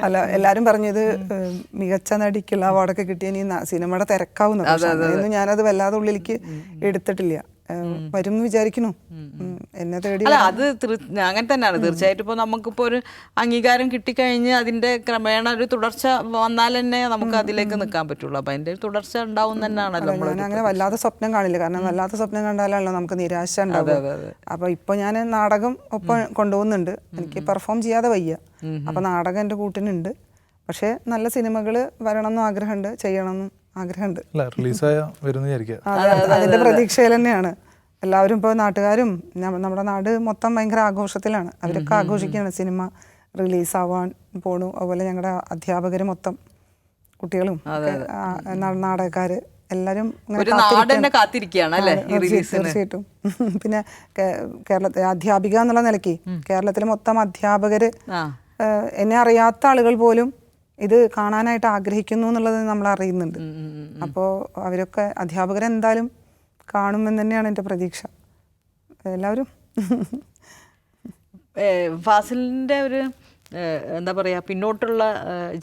അല്ല, എല്ലാരും പറഞ്ഞത് മികച്ച നടിക്കുള്ള അവാർഡൊക്കെ കിട്ടിയ ഇനി സിനിമയുടെ തിരക്കാവുന്ന ഞാനത് വല്ലാതെ ഉള്ളിലേക്ക് എടുത്തിട്ടില്ല. വരും എന്ന് വിചാരിക്കുന്നു. എന്നെ തേടി അല്ല, അത് അങ്ങനെ തന്നെയാണ് തീർച്ചയായിട്ടും. ഇപ്പോൾ നമുക്കിപ്പോൾ ഒരു അംഗീകാരം കിട്ടിക്കഴിഞ്ഞ് അതിൻ്റെ ക്രമേണ ഒരു തുടർച്ച വന്നാൽ തന്നെ നമുക്ക് അതിലേക്ക് നിൽക്കാൻ പറ്റുള്ളൂ. അപ്പം അതിൻ്റെ ഒരു തുടർച്ച ഉണ്ടാവും തന്നെയാണല്ലോ. ഞാൻ അങ്ങനെ വല്ലാതെ സ്വപ്നം കാണില്ല, കാരണം വല്ലാത്ത സ്വപ്നം കണ്ടാലാണല്ലോ നമുക്ക് നിരാശ ഉണ്ടാവുക. അപ്പോൾ ഇപ്പോൾ ഞാൻ നാടകം ഒപ്പം കൊണ്ടുപോകുന്നുണ്ട്. എനിക്ക് പെർഫോം ചെയ്യാതെ വയ്യ. അപ്പോൾ നാടകം എൻ്റെ കൂട്ടിനുണ്ട്. പക്ഷേ നല്ല സിനിമകൾ വരണമെന്നും ആഗ്രഹമുണ്ട്, ചെയ്യണമെന്നും ആഗ്രഹമുണ്ട്. അതിന്റെ പ്രതീക്ഷയിൽ തന്നെയാണ് എല്ലാവരും. ഇപ്പോൾ നാട്ടുകാരും നമ്മുടെ നാട് മൊത്തം ഭയങ്കര ആഘോഷത്തിലാണ്. അവരൊക്കെ ആഘോഷിക്കുകയാണ് സിനിമ റിലീസാവാൻ പോണു. അതുപോലെ ഞങ്ങളുടെ അധ്യാപകർ മൊത്തം, കുട്ടികളും നാടകക്കാര് എല്ലാവരും തീർച്ചയായിട്ടും. പിന്നെ കേരളത്തിലെ അധ്യാപിക എന്നുള്ള നിലയ്ക്ക് കേരളത്തിലെ മൊത്തം അധ്യാപകര്, എന്നെ അറിയാത്ത ആളുകൾ പോലും ഇത് കാണാനായിട്ട് ആഗ്രഹിക്കുന്നു എന്നുള്ളത് നമ്മൾ അറിയുന്നുണ്ട്. അപ്പോൾ അവരൊക്കെ അധ്യാപകരെന്തായാലും കാണുമെന്ന് തന്നെയാണ് എൻ്റെ പ്രതീക്ഷ. എല്ലാവരും ഫാസിലിൻ്റെ ഒരു എന്താ പറയുക, പിന്നോട്ടുള്ള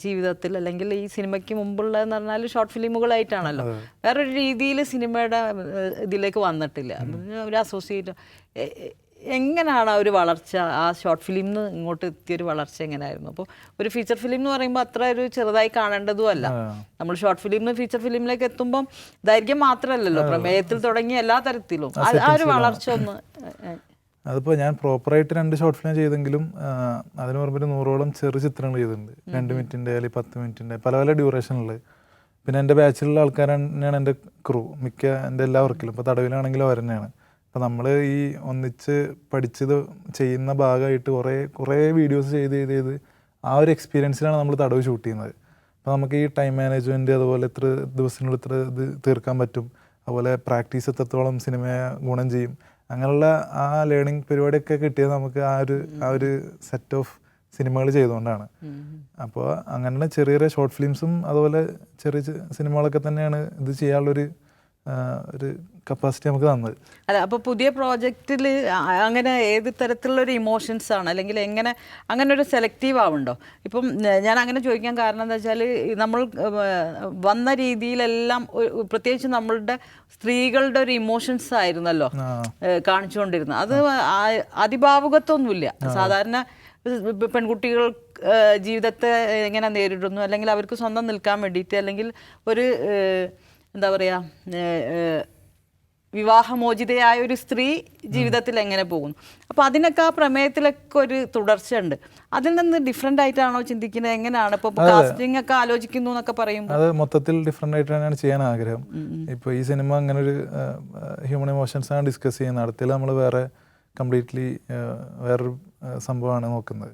ജീവിതത്തിൽ അല്ലെങ്കിൽ ഈ സിനിമയ്ക്ക് മുമ്പുള്ള എന്ന് പറഞ്ഞാൽ ഷോർട്ട് ഫിലിമുകളായിട്ടാണല്ലോ, വേറൊരു രീതിയിൽ സിനിമയുടെ ഇതിലേക്ക് വന്നിട്ടില്ല. ഒരു അസോസിയേറ്റ് എങ്ങനെയാണ് ആ ഒരു വളർച്ച, ആ ഷോർട്ട് ഫിലിമിൽ നിന്ന് ഇങ്ങോട്ട് എത്തിയൊരു വളർച്ച എങ്ങനെയായിരുന്നു? അപ്പോൾ ഒരു ഫീച്ചർ ഫിലിം എന്ന് പറയുമ്പോൾ അത്ര ഒരു ചെറുതായി കാണേണ്ടതും അല്ല. നമ്മൾ ഷോർട്ട് ഫിലിമിൽ നിന്ന് ഫീച്ചർ ഫിലിമിലേക്ക് എത്തുമ്പം ദൈർഘ്യം മാത്രമല്ലല്ലോ, പ്രമേയത്തിൽ തുടങ്ങി എല്ലാ തരത്തിലും ആ ഒരു വളർച്ച ഒന്ന്. അതിപ്പോൾ ഞാൻ പ്രോപ്പറായിട്ട് 2 ഷോർട്ട് ഫിലിം ചെയ്തെങ്കിലും അതിന് പുറമെ 100ഓളം ചെറു ചിത്രങ്ങൾ ചെയ്തിട്ടുണ്ട്. 2 മിനിറ്റിൻ്റെ അല്ലെങ്കിൽ 10 മിനിറ്റിൻ്റെ പല പല ഡ്യൂറേഷനിൽ. പിന്നെ എൻ്റെ ബാച്ചിലുള്ള ആൾക്കാർ തന്നെയാണ് എൻ്റെ ക്രൂ, മിക്ക എൻ്റെ എല്ലാ വർക്കിലും. ഇപ്പോൾ തടവിലാണെങ്കിലും അവർ തന്നെയാണ്. അപ്പോൾ നമ്മൾ ഈ ഒന്നിച്ച് പഠിച്ചത് ചെയ്യുന്ന ഭാഗമായിട്ട് കുറേ വീഡിയോസ് ചെയ്ത് ആ ഒരു എക്സ്പീരിയൻസിലാണ് നമ്മൾ തടവ് ഷൂട്ട് ചെയ്യുന്നത്. അപ്പോൾ നമുക്ക് ഈ ടൈം മാനേജ്മെൻറ്റ്, അതുപോലെ എത്ര ദിവസത്തിനുള്ളിൽ ഇത്ര ഇത് തീർക്കാൻ പറ്റും, അതുപോലെ പ്രാക്ടീസ് എത്രത്തോളം സിനിമയെ ഗുണം ചെയ്യും, അങ്ങനെയുള്ള ആ ലേണിംഗ് പരിപാടിയൊക്കെ കിട്ടിയത് നമുക്ക് ആ ഒരു സെറ്റ് ഓഫ് സിനിമകൾ ചെയ്തുകൊണ്ടാണ്. അപ്പോൾ അങ്ങനെ ചെറിയ ഷോർട്ട് ഫിലിംസും അതുപോലെ ചെറിയ സിനിമകളൊക്കെ തന്നെയാണ് ഇത് ചെയ്യാനുള്ളൊരു ഒരു കപ്പാസിറ്റി നമുക്ക് തന്നത്. അല്ല, അപ്പോൾ പുതിയ പ്രോജക്റ്റിൽ അങ്ങനെ ഏത് തരത്തിലുള്ളൊരു ഇമോഷൻസ് ആണ്, അല്ലെങ്കിൽ അങ്ങനെ ഒരു സെലക്റ്റീവ് ആവുന്നുണ്ടോ? ഇപ്പം ഞാൻ അങ്ങനെ ചോദിക്കാൻ കാരണം എന്താ വെച്ചാൽ, നമ്മൾ വന്ന രീതിയിലെല്ലാം പ്രത്യേകിച്ച് നമ്മളുടെ സ്ത്രീകളുടെ ഒരു ഇമോഷൻസ് ആയിരുന്നല്ലോ കാണിച്ചുകൊണ്ടിരുന്നത്. അത് അതിഭാവുകത്വമൊന്നുമില്ല. സാധാരണ പെൺകുട്ടികൾ ജീവിതത്തെ എങ്ങനെ നേരിടുന്നു, അല്ലെങ്കിൽ അവർക്ക് സ്വന്തം നിൽക്കാൻ വേണ്ടിയിട്ട്, അല്ലെങ്കിൽ ഒരു എന്താ പറയുക വിവാഹമോചിതയായ ഒരു സ്ത്രീ ജീവിതത്തിൽ എങ്ങനെ പോകുന്നു. അപ്പോൾ അതിനൊക്കെ ആ പ്രമേയത്തിലൊക്കെ ഒരു തുടർച്ചയുണ്ട്. അതിൽ നിന്ന് ഡിഫറെൻ്റ് ആയിട്ടാണോ ചിന്തിക്കുന്നത്? എങ്ങനെയാണ് ഇപ്പോൾ കാസ്റ്റിംഗ് ഒക്കെ ആലോചിക്കുന്നു എന്നൊക്കെ പറയുമ്പോൾ? അത് മൊത്തത്തിൽ ഡിഫറെൻ്റ് ആയിട്ട് തന്നെയാണ് ചെയ്യാൻ ആഗ്രഹം. ഇപ്പോൾ ഈ സിനിമ അങ്ങനെ ഒരു ഹ്യൂമൻ ഇമോഷൻസാണ് ഡിസ്കസ് ചെയ്യുന്നത്. അടുത്തിൽ നമ്മൾ വേറെ കംപ്ലീറ്റ്ലി വേറൊരു സംഭവമാണ് നോക്കുന്നത്.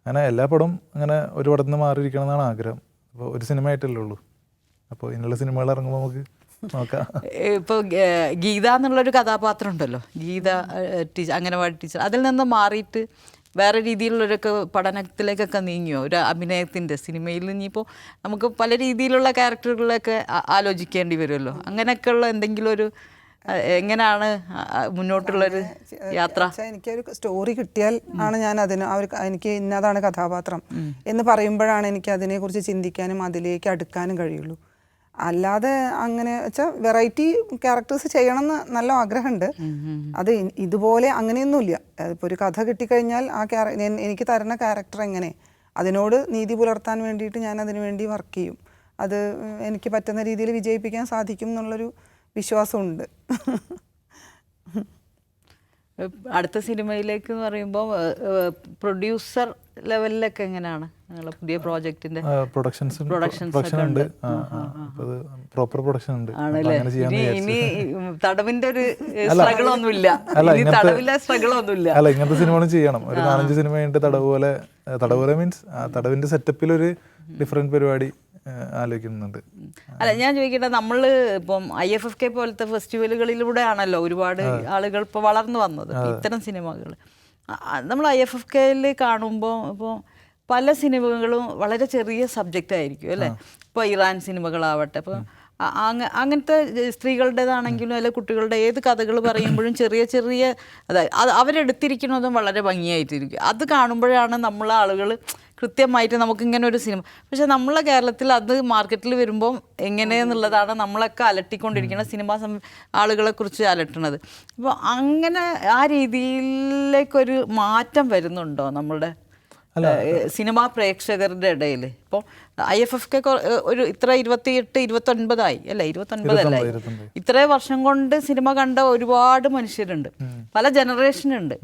അങ്ങനെ എല്ലാ പടവും അങ്ങനെ ഒരു പടത്തിൽ നിന്ന് മാറിയിരിക്കണം എന്നാണ് ആഗ്രഹം. അപ്പോൾ ഒരു സിനിമ ആയിട്ടല്ലേ ഉള്ളൂ. അപ്പോൾ ഇതിനുള്ള സിനിമകൾ ഇറങ്ങുമ്പോൾ നമുക്ക് നോക്കാം. ഇപ്പോൾ ഗീത എന്നുള്ളൊരു കഥാപാത്രം ഉണ്ടല്ലോ, ഗീത ടീച്ചർ, അംഗനവാടി ടീച്ചർ, അതിൽ നിന്ന് മാറിയിട്ട് വേറെ രീതിയിലുള്ളൊരൊക്കെ പഠനത്തിലേക്കൊക്കെ നീങ്ങിയോ ഒരു അഭിനയത്തിൻ്റെ? സിനിമയിൽ ഇനിയിപ്പോൾ നമുക്ക് പല രീതിയിലുള്ള ക്യാരക്ടറുകളൊക്കെ ആലോചിക്കേണ്ടി വരുമല്ലോ. അങ്ങനെയൊക്കെയുള്ള എന്തെങ്കിലും ഒരു എങ്ങനെയാണ് മുന്നോട്ടുള്ളൊരു യാത്ര? എനിക്കൊരു സ്റ്റോറി കിട്ടിയാൽ ആണ് ഞാൻ അതിന് എനിക്ക് ഇന്നതാണ് കഥാപാത്രം എന്ന് പറയുമ്പോഴാണ് എനിക്ക് അതിനെക്കുറിച്ച് ചിന്തിക്കാനും അതിലേക്ക് അടുക്കാനും കഴിയുള്ളൂ. അല്ലാതെ അങ്ങനെ വെച്ചാൽ വെറൈറ്റി ക്യാരക്ടേഴ്സ് ചെയ്യണം എന്ന് നല്ല ആഗ്രഹമുണ്ട്. അത് ഇതുപോലെ അങ്ങനെയൊന്നുമില്ല. ഇപ്പോൾ ഒരു കഥ കിട്ടിക്കഴിഞ്ഞാൽ ആ എനിക്ക് തരുന്ന ക്യാരക്ടർ എങ്ങനെ അതിനോട് നീതി പുലർത്താൻ വേണ്ടിയിട്ട് ഞാൻ അതിനു വേണ്ടി വർക്ക് ചെയ്യും. അത് എനിക്ക് പറ്റുന്ന രീതിയിൽ വിജയിപ്പിക്കാൻ സാധിക്കും എന്നുള്ളൊരു വിശ്വാസമുണ്ട്. അടുത്ത സിനിമയിലേക്ക് എന്ന് പറയുമ്പോൾ പ്രൊഡ്യൂസർ ലെവലിലൊക്കെ എങ്ങനെയാണ് നിങ്ങളുടെ പുതിയ പ്രോജക്റ്റിന്റെ പ്രൊഡക്ഷൻ ഉണ്ട്, പ്രോപ്പർ പ്രൊഡക്ഷൻ ഉണ്ട്. ആണല്ലേ? ഇനി തടവിന്റെ ഒരു സ്ട്രഗിൾ ഒന്നുമില്ല, തടവിലെ സ്ട്രഗിൾ ഒന്നുമില്ല. അല്ല, ഇങ്ങനത്തെ സിനിമകളും ചെയ്യണം. ഒരു 4-5 സിനിമ കഴിഞ്ഞിട്ട് തടവ് പോലെ മീൻസ് തടവിന്റെ സെറ്റപ്പിൽ ഒരു ഡിഫറെന്റ് പരിപാടി ആലോചിക്കുന്നുണ്ട്. അല്ല, ഞാൻ ചോദിക്കട്ടെ, നമ്മൾ ഇപ്പം IFFK പോലത്തെ ഫെസ്റ്റിവലുകളിലൂടെ ആണല്ലോ ഒരുപാട് ആളുകൾ ഇപ്പോൾ വളർന്നു വന്നത്. ഇത്തരം സിനിമകൾ നമ്മൾ IFFKയിൽ കാണുമ്പോൾ ഇപ്പോൾ പല സിനിമകളും വളരെ ചെറിയ സബ്ജക്റ്റ് ആയിരിക്കും അല്ലേ? ഇപ്പോൾ ഇറാൻ സിനിമകളാവട്ടെ, ഇപ്പോൾ അങ്ങനത്തെ സ്ത്രീകളുടേതാണെങ്കിലും അല്ലെ കുട്ടികളുടെ ഏത് കഥകൾ പറയുമ്പോഴും ചെറിയ ചെറിയ അതായത് അവരെടുത്തിരിക്കുന്നതും വളരെ ഭംഗിയായിട്ടിരിക്കും. അത് കാണുമ്പോഴാണ് നമ്മളെ ആളുകൾ കൃത്യമായിട്ട് നമുക്കിങ്ങനെ ഒരു സിനിമ, പക്ഷെ നമ്മളെ കേരളത്തിൽ അത് മാർക്കറ്റിൽ വരുമ്പോൾ എങ്ങനെയെന്നുള്ളതാണ് നമ്മളൊക്കെ അലട്ടിക്കൊണ്ടിരിക്കുന്ന സിനിമാ ആളുകളെക്കുറിച്ച് അലട്ടണത്. അപ്പോൾ അങ്ങനെ ആ രീതിയിലേക്കൊരു മാറ്റം വരുന്നുണ്ടോ നമ്മളുടെ സിനിമാ പ്രേക്ഷകരുടെ ഇടയിൽ? ഇപ്പോൾ IFFK ഒരു ഇത്ര 28-29 അല്ലേ? 29 ഇത്രയും വർഷം കൊണ്ട് സിനിമ കണ്ട ഒരുപാട് മനുഷ്യരുണ്ട്, പല ജനറേഷനുണ്ട്.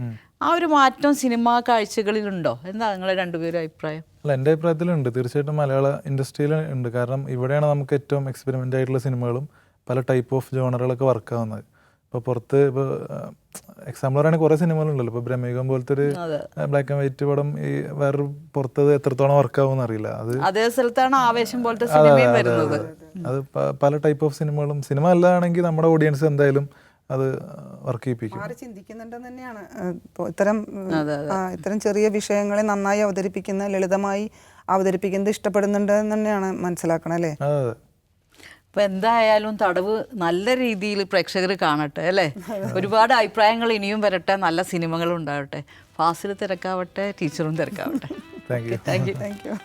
ആ ഒരു മാറ്റം സിനിമാ കാഴ്ചകളിലുണ്ടോ? എന്താ നിങ്ങളെ രണ്ടുപേരും അഭിപ്രായം? അല്ല, എൻ്റെ അഭിപ്രായത്തിലുണ്ട്. തീർച്ചയായിട്ടും മലയാള ഇൻഡസ്ട്രിയിൽ ഉണ്ട്. കാരണം ഇവിടെയാണ് നമുക്ക് ഏറ്റവും എക്സ്പെരിമെൻ്റ് ആയിട്ടുള്ള സിനിമകളും പല ടൈപ്പ് ഓഫ് ജോണറുകളൊക്കെ വർക്ക് ആവുന്നത്. ഇപ്പോൾ പുറത്ത് ഇപ്പോൾ എക്സാമ്പിൾ പറയുകയാണെങ്കിൽ കുറേ സിനിമകളുണ്ടല്ലോ. ഇപ്പോൾ ബ്രഹ്മയുഗം പോലത്തെ ഒരു ബ്ലാക്ക് ആൻഡ് വൈറ്റ് പടം ഈ വേറൊരു പുറത്തത് എത്രത്തോളം വർക്ക് ആവുമെന്ന് അറിയില്ല. അത് അതേ സ്ഥലത്താണ് ആവേശം പോലത്തെ സിനിമയും വരുന്നത്. അത് പല ടൈപ്പ് ഓഫ് സിനിമകളും, സിനിമ അല്ലാണെങ്കിൽ നമ്മുടെ ഓഡിയൻസ് എന്തായാലും അത് വർക്ക് ചെയ്യിപ്പിക്കും. ആര് ചിന്തിക്കുന്നുണ്ടെന്ന് തന്നെയാണ്. ഇപ്പോൾ ഇത്തരം ചെറിയ വിഷയങ്ങളെ നന്നായി അവതരിപ്പിക്കുന്ന, ലളിതമായി അവതരിപ്പിക്കുന്നത് ഇഷ്ടപ്പെടുന്നുണ്ട് എന്ന് തന്നെയാണ് മനസ്സിലാക്കണം അല്ലേ? അപ്പോൾ എന്തായാലും തടവ് നല്ല രീതിയിൽ പ്രേക്ഷകർ കാണട്ടെ അല്ലേ? ഒരുപാട് അഭിപ്രായങ്ങൾ ഇനിയും വരട്ടെ, നല്ല സിനിമകളും ഉണ്ടാവട്ടെ. ഫാസിൽ തിരക്കാവട്ടെ, ടീച്ചറും തിരക്കാവട്ടെ. Thank you. Thank you. Thank U.